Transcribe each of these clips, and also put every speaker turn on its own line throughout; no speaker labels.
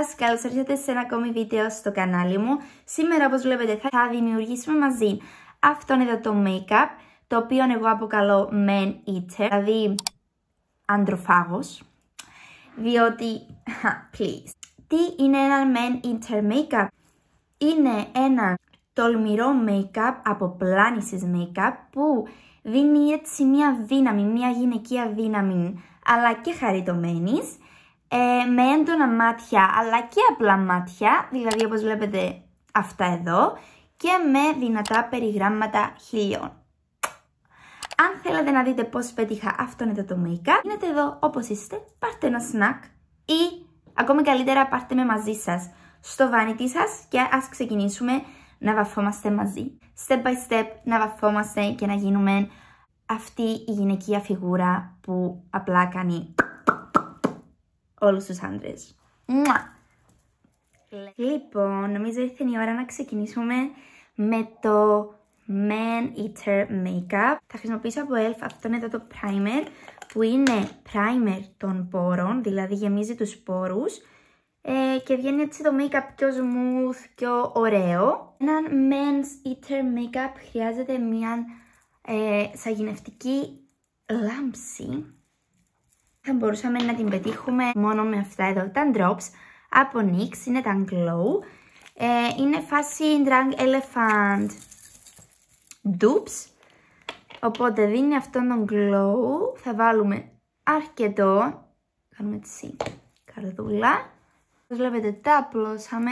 σας, καλώς ήρθατε σε ένα ακόμη βίντεο στο κανάλι μου. Σήμερα, όπως βλέπετε, θα δημιουργήσουμε μαζί αυτόν εδώ το make-up, το οποίο εγώ αποκαλώ man eater, δηλαδή ανδροφάγος, διότι, please, τι είναι ένα man eater make-up? Είναι ένα τολμηρό make-up, αποπλάνησης make-up, που δίνει έτσι μια δύναμη, μια γυναικεία δύναμη, αλλά και χαριτωμένης, με έντονα μάτια, αλλά και απλά μάτια, δηλαδή όπως βλέπετε αυτά εδώ, και με δυνατά περιγράμματα χιλιών. Αν θέλετε να δείτε πώς πέτυχα αυτόν εδώ το make-up, μείνετε εδώ όπως είστε, πάρτε ένα snack ή ακόμη καλύτερα πάρτε με μαζί σας στο vanity σας και ας ξεκινήσουμε να βαφόμαστε μαζί. Step by step να βαφόμαστε και να γίνουμε αυτή η γυναικεία φιγούρα που απλά κάνει όλους τους άντρες. Λοιπόν, νομίζω ήρθε η ώρα να ξεκινήσουμε με το Man Eater Makeup. Θα χρησιμοποιήσω από ELF αυτόν εδώ το primer, που είναι primer των πόρων, δηλαδή γεμίζει τους πόρους και βγαίνει έτσι το make-up πιο smooth, πιο ωραίο. Έναν Men's Eater Makeup χρειάζεται μια σαγηνευτική λάμψη. Θα μπορούσαμε να την πετύχουμε μόνο με αυτά εδώ τα drops από NYX, είναι τα Glow. Είναι φάση Drunk Elephant dupes, οπότε δίνει αυτόν τον glow. Θα βάλουμε αρκετό, κάνουμε έτσι καρδούλα. Όπως βλέπετε τα απλώσαμε,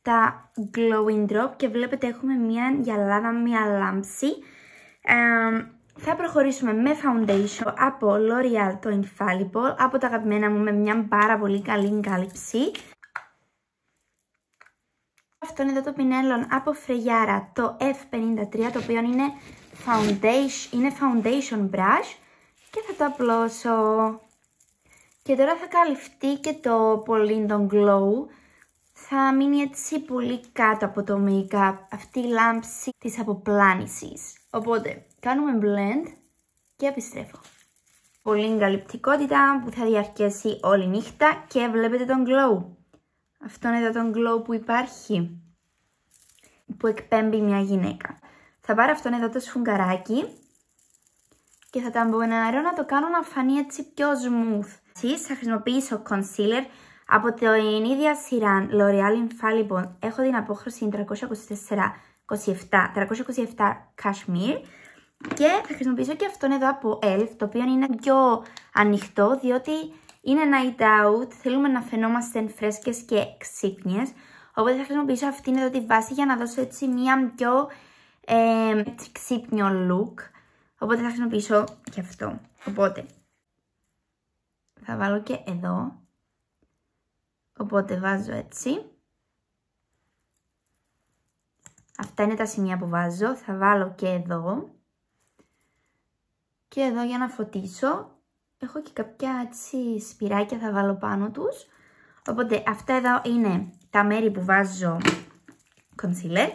τα glowing drop, και βλέπετε έχουμε μια γυαλάδα, μια λάμψη. Θα προχωρήσουμε με foundation από L'Oreal το Infallible, από τα αγαπημένα μου, με μια πάρα πολύ καλή κάλυψη. Αυτό είναι εδώ το πινέλον από Freya το F53, το οποίο είναι foundation brush, και θα το απλώσω. Και τώρα θα καλυφθεί και το πολύ το glow. Θα μείνει έτσι πολύ κάτω από το make-up αυτή η λάμψη της αποπλάνησης. Οπότε κάνουμε blend και επιστρέφω. Πολύ εγκαλυπτικότητα που θα διαρκέσει όλη νύχτα και βλέπετε τον glow. Αυτό είναι εδώ τον glow που υπάρχει, που εκπέμπει μια γυναίκα. Θα πάρω αυτόν εδώ το σφουγγαράκι και θα τα μπονάρω να το κάνω να φανεί έτσι πιο smooth. Θα χρησιμοποιήσω concealer από την ίδια σειρά L'Oreal Infallible. Έχω την απόχρωση 327 Cashmere. Και θα χρησιμοποιήσω και αυτόν εδώ από ELF, το οποίο είναι πιο ανοιχτό, διότι είναι night out, θέλουμε να φαινόμαστε φρέσκες και ξύπνιες. Οπότε θα χρησιμοποιήσω αυτήν εδώ τη βάση για να δώσω έτσι μια πιο ξύπνιο look. Οπότε θα χρησιμοποιήσω και αυτό. Οπότε θα βάλω και εδώ. Οπότε βάζω έτσι. Αυτά είναι τα σημεία που βάζω. Θα βάλω και εδώ. Και εδώ για να φωτίσω. Έχω και κάποια έτσι σπυράκια, θα βάλω πάνω τους. Οπότε αυτά εδώ είναι τα μέρη που βάζω concealer.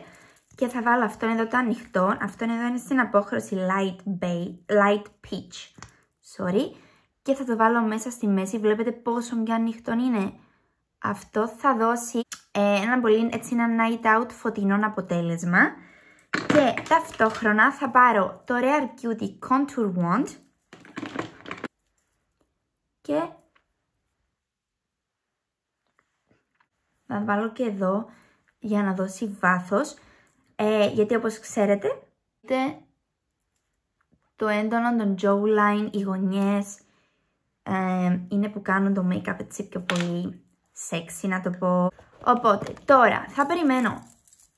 Και θα βάλω αυτόν εδώ το ανοιχτό. Αυτόν εδώ είναι στην απόχρωση light peach. Και θα το βάλω μέσα στη μέση. Βλέπετε πόσο πιο ανοιχτό είναι. Αυτό θα δώσει ένα πολύ έτσι ένα night out φωτεινό αποτέλεσμα. Και ταυτόχρονα θα πάρω το Rare Beauty Contour Wand και θα βάλω και εδώ για να δώσει βάθος, γιατί όπως ξέρετε το έντονο των jawline, οι γωνιές είναι που κάνουν το make-up έτσι πιο πολύ sexy, να το πω. Οπότε τώρα θα περιμένω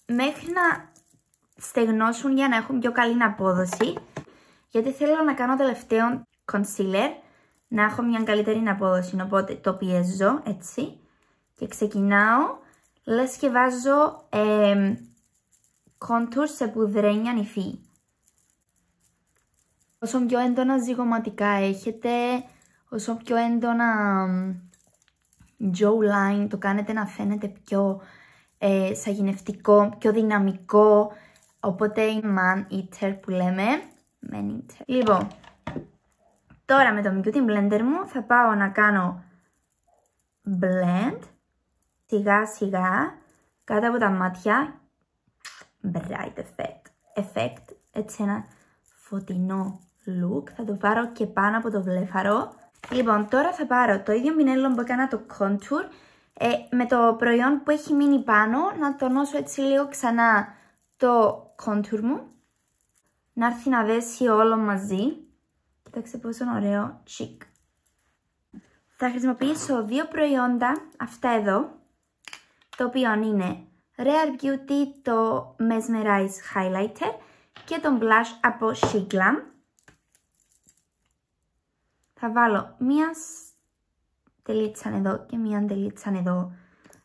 μέχρι να στεγνώσουν για να έχουν πιο καλή απόδοση, γιατί θέλω να κάνω τελευταίο concealer να έχω μια καλύτερη απόδοση. Οπότε το πιέζω έτσι και ξεκινάω λες και βάζω contour σε πουδρένια νυφή. Όσο πιο έντονα ζυγωματικά έχετε, όσο πιο έντονα jawline το κάνετε να φαίνεται πιο σαγηνευτικό, πιο δυναμικό. Οπότε είναι man eater που λέμε. Man eater. Λοιπόν, τώρα με το beauty blender μου θα πάω να κάνω blend Σιγά σιγά κάτω από τα μάτια. Bright effect. Έτσι ένα φωτεινό look. Θα το πάρω και πάνω από το βλέφαρο. Λοιπόν, τώρα θα πάρω το ίδιο πινέλο που έκανα το contour. Με το προϊόν που έχει μείνει πάνω, να τονώσω έτσι λίγο ξανά το contour μου. Να έρθει να δέσει όλο μαζί. Κοιτάξτε πόσο ωραίο chic. Θα χρησιμοποιήσω δύο προϊόντα, αυτά εδώ, το οποίο είναι Rare Beauty το Mesmerize Highlighter και τον blush από SheGlam. Θα βάλω μία τελίτσα εδώ και μία τελίτσα εδώ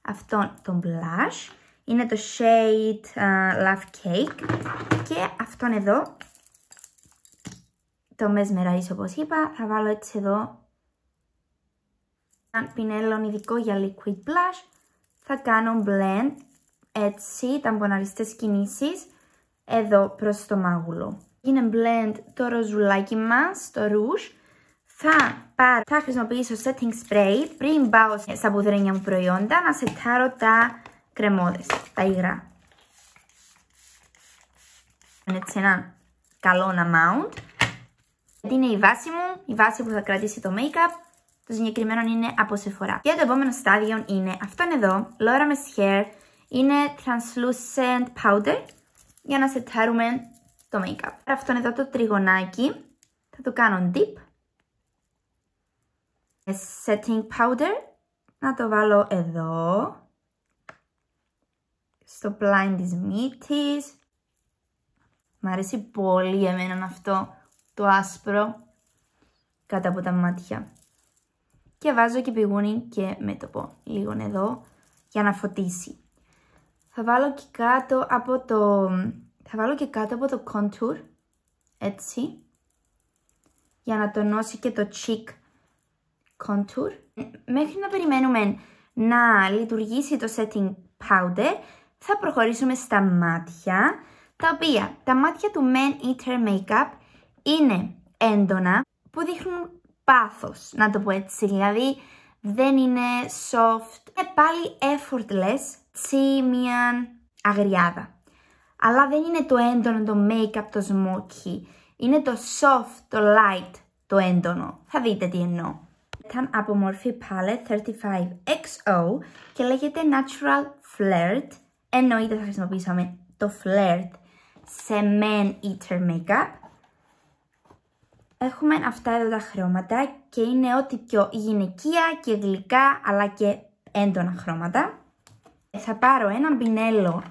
αυτόν τον blush. Είναι το shade Love Cake και αυτόν εδώ το Mesmerize όπως είπα. Θα βάλω έτσι εδώ ένα πινέλο ειδικό για liquid blush. Θα κάνω blend έτσι ταμποναριστές κινήσεις εδώ προς το μάγουλο. Είναι blend το ροζουλάκι μας, το rouge. Θα χρησιμοποιήσω setting spray πριν πάω στα πουδρένια μου προϊόντα να σετάρω τα κρεμόδες, τα υγρά. Είναι έτσι ένα καλό amount. Γιατί είναι η βάση μου, η βάση που θα κρατήσει το make-up. Το συγκεκριμένο είναι από Sephora. Και το επόμενο στάδιο είναι αυτόν εδώ, Laura Mercier. Είναι translucent powder για να σετάρουμε το make-up. Αυτόν εδώ το τριγωνάκι θα το κάνω dip. Setting powder, να το βάλω εδώ, στο πλάι της μύτης. Μ' αρέσει πολύ εμένα αυτό το άσπρο κάτω από τα μάτια. Και βάζω και πηγούνι και μέτωπο λίγο εδώ για να φωτίσει. Θα βάλω και κάτω από το contour, έτσι, για να τονώσει και το cheek contour. Μέχρι να περιμένουμε να λειτουργήσει το setting powder, θα προχωρήσουμε στα μάτια, τα οποία τα μάτια του Man Eater Makeup είναι έντονα, που δείχνουν πάθος, να το πω έτσι, δηλαδή δεν είναι soft, είναι πάλι effortless, έτσι μια αγριάδα. Αλλά δεν είναι το έντονο, το make-up, το smoky, είναι το soft, το light, το έντονο. Θα δείτε τι εννοώ. Ήταν από μορφή Palette 35XO και λέγεται Natural Flirt. Εννοείται θα χρησιμοποιήσουμε το Flirt σε Man Eater Makeup. Έχουμε αυτά εδώ τα χρώματα και είναι ό,τι πιο γυναικεία και γλυκά αλλά και έντονα χρώματα. Θα πάρω ένα πινέλο,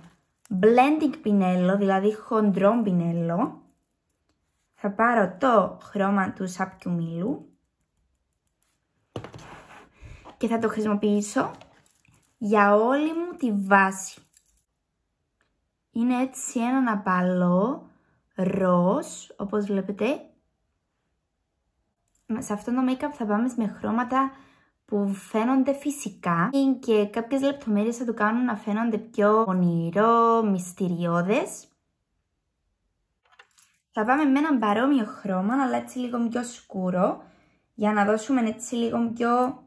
blending πινέλο, δηλαδή χοντρό πινέλο. Θα πάρω το χρώμα του σάπιου μήλου και θα το χρησιμοποιήσω για όλη μου τη βάση. Είναι έτσι ένα απαλό ροζ, όπως βλέπετε. Σε αυτό το make-up θα πάμε με χρώματα που φαίνονται φυσικά και κάποιες λεπτομέρειες θα το κάνουν να φαίνονται πιο ονειρό, μυστηριώδες. Θα πάμε με έναν παρόμοιο χρώμα, αλλά έτσι λίγο πιο σκούρο, για να δώσουμε έτσι λίγο πιο...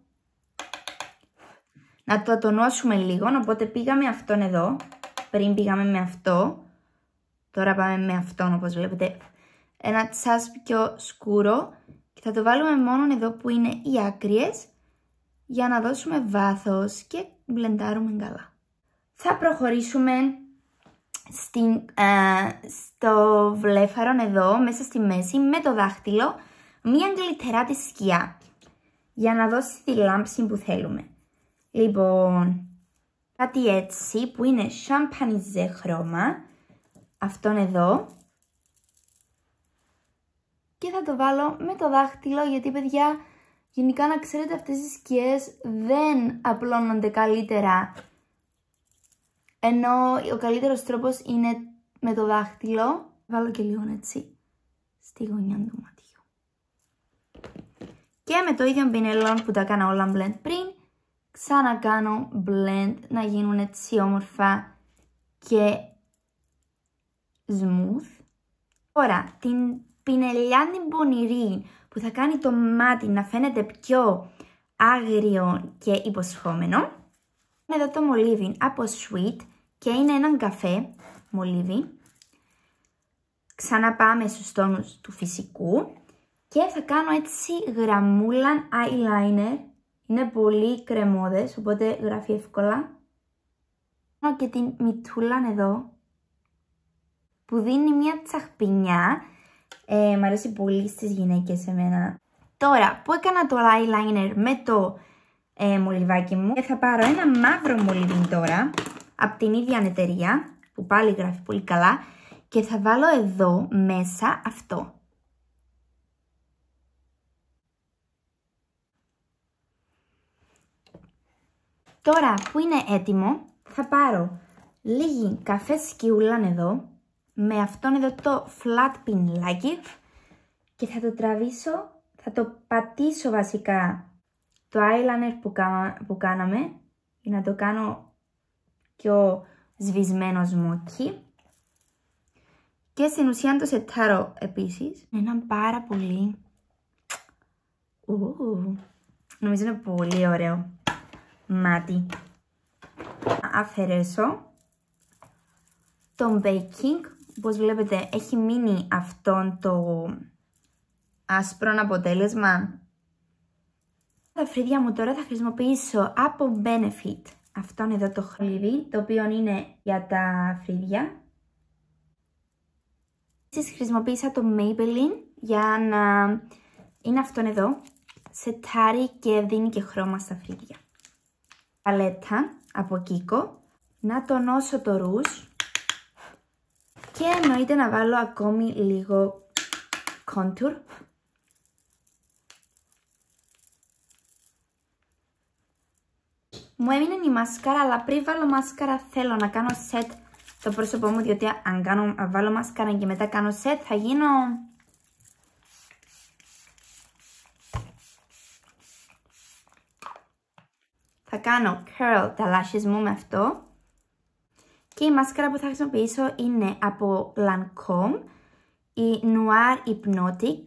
να το τονώσουμε λίγο, οπότε πήγαμε αυτόν εδώ, πριν πήγαμε με αυτό, τώρα πάμε με αυτόν όπως βλέπετε, ένα τσάς πιο σκούρο και θα το βάλουμε μόνο εδώ που είναι οι άκριες για να δώσουμε βάθος και μπλεντάρουμε καλά. Θα προχωρήσουμε στο βλέφαρο εδώ, μέσα στη μέση, με το δάχτυλο, μία γλιτεράτη σκιά για να δώσει τη λάμψη που θέλουμε. Λοιπόν, κάτι έτσι που είναι champagnisé χρώμα, αυτόν εδώ, και θα το βάλω με το δάχτυλο γιατί παιδιά, γενικά να ξέρετε αυτές οι σκιές δεν απλώνονται καλύτερα, ενώ ο καλύτερος τρόπος είναι με το δάχτυλο. Βάλω και λίγο έτσι στη γωνιά του ματιού. Και με το ίδιο πινέλο που τα έκανα όλα blend πριν, ξανακάνω blend να γίνουν έτσι όμορφα και smooth. Τώρα, την πινελιά την πονηρή που θα κάνει το μάτι να φαίνεται πιο άγριο και υποσχόμενο, Εδώ το μολύβι από Sweet και είναι έναν καφέ μολύβι. Ξανά πάμε στους τόνους του φυσικού και θα κάνω έτσι γραμμούλαν eyeliner. Είναι πολύ κρεμόδες, οπότε γράφει εύκολα. Και την μυτούλα εδώ που δίνει μια τσαχπινιά. Μ' αρέσει πολύ στις γυναίκες εμένα. Τώρα που έκανα το eyeliner με το μολυβάκι μου, θα πάρω ένα μαύρο μολύβι τώρα από την ίδια εταιρεία που πάλι γράφει πολύ καλά και θα βάλω εδώ μέσα αυτό. Τώρα που είναι έτοιμο θα πάρω λίγη καφέ σκιούλα εδώ με αυτόν εδώ το flat πινελάκι και θα το τραβήσω, θα το πατήσω βασικά το eyeliner που κάναμε για να το κάνω πιο σβησμένο σμόκι και στην ουσία το σετάρω επίσης. Έναν πάρα πολύ, νομίζω είναι πολύ ωραίο μάτι. Αφαιρέσω τον baking, όπως βλέπετε έχει μείνει αυτόν το άσπρο αποτέλεσμα. Τα φρύδια μου τώρα θα χρησιμοποιήσω από Benefit αυτόν εδώ το χλίδι, το οποίο είναι για τα φρύδια. Επίσης χρησιμοποίησα το Maybelline για να είναι αυτόν εδώ, σετάρει και δίνει και χρώμα στα φρύδια. Παλέτα από Kiko, να τονώσω το ρούζ και εννοείται να βάλω ακόμη λίγο contour. Μου έμεινε η μάσκαρα, αλλά πριν βάλω μάσκαρα θέλω να κάνω set το πρόσωπό μου, διότι αν βάλω μάσκαρα και μετά κάνω set θα γίνω... Θα κάνω curl τα lashes μου με αυτό. Και η μάσκαρα που θα χρησιμοποιήσω είναι από Lancome, η Noir Hypnotic.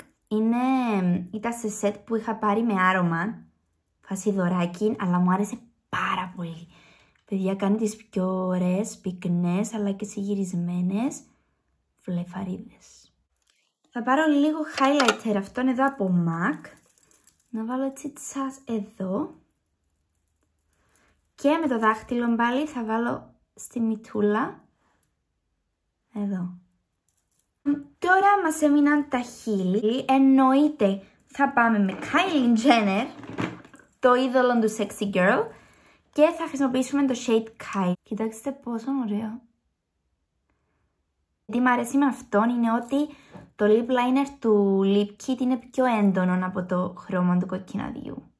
Ήταν σε set που είχα πάρει με άρωμα, φάση δωράκι, αλλά μου άρεσε πάρα πολύ. Παιδιά, κάνει τις πιο ωραίες, πυκνές, αλλά και συγυρισμένες φλεφαρίδες. Θα πάρω λίγο highlighter αυτόν εδώ από MAC. Να βάλω έτσι τσάς εδώ. Και με το δάχτυλο πάλι θα βάλω στη μυτούλα. Εδώ. Τώρα μας έμειναν τα χείλη. Εννοείται θα πάμε με Kylie Jenner, το είδωλο του Sexy Girl. Και θα χρησιμοποιήσουμε το shade Kylie. Κοιτάξτε πόσο ωραίο. Τι μου αρέσει με αυτόν είναι ότι το lip liner του Lip Kit είναι πιο έντονο από το χρώμα του κοκκιναδιού.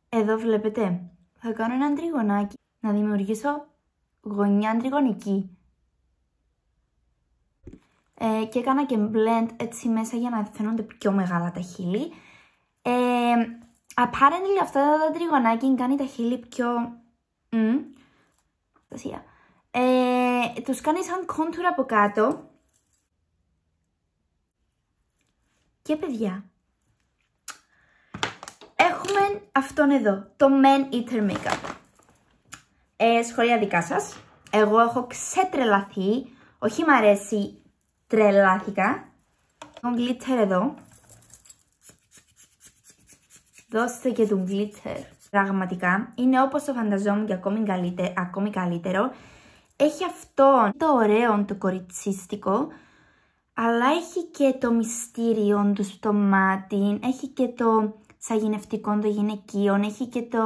Εδώ βλέπετε, θα κάνω ένα τριγωνάκι, να δημιουργήσω γωνιά τριγωνική. Και έκανα και blend έτσι μέσα για να φαίνονται πιο μεγάλα τα χείλη. Apparently αυτό το τριγωνάκι κάνει τα χείλη πιο... τους κάνει σαν contour από κάτω. Και παιδιά, έχουμε αυτόν εδώ, το Man Eater Makeup. Σχόλια δικά σας. Εγώ έχω ξετρελαθεί. Όχι μ' αρέσει, τρελάθηκα. Τον glitter εδώ. Δώστε και τον glitter. Πραγματικά είναι όπως το φανταζόμουν και ακόμη καλύτερο. Έχει αυτό το ωραίο, το κοριτσίστικο, αλλά έχει και το μυστήριο του στο μάτι, έχει και το σαγηνευτικό των γυναικείων, έχει και το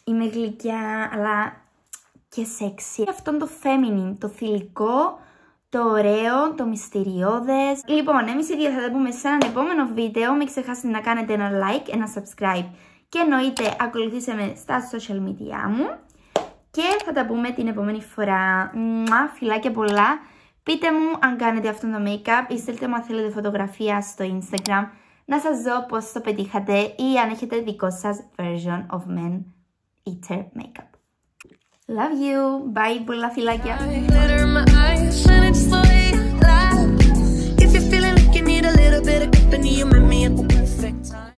είμαι γλυκιά αλλά και σεξι. Αυτό το feminine, το θηλυκό, το ωραίο, το μυστηριώδες. Λοιπόν, εμείς οι δύο θα τα πούμε σε έναν επόμενο βίντεο. Μην ξεχάσετε να κάνετε ένα like, ένα subscribe και εννοείται ακολουθήστε με στα social media μου. Και θα τα πούμε την επόμενη φορά. Φιλάκια πολλά. Πείτε μου αν κάνετε αυτό το make-up ή στείλτε μου αν θέλετε φωτογραφία στο Instagram να σας δω πώς το πετύχατε ή αν έχετε δικό σας version of Man Eater Makeup. Love you. Bye. Πολλά φιλάκια.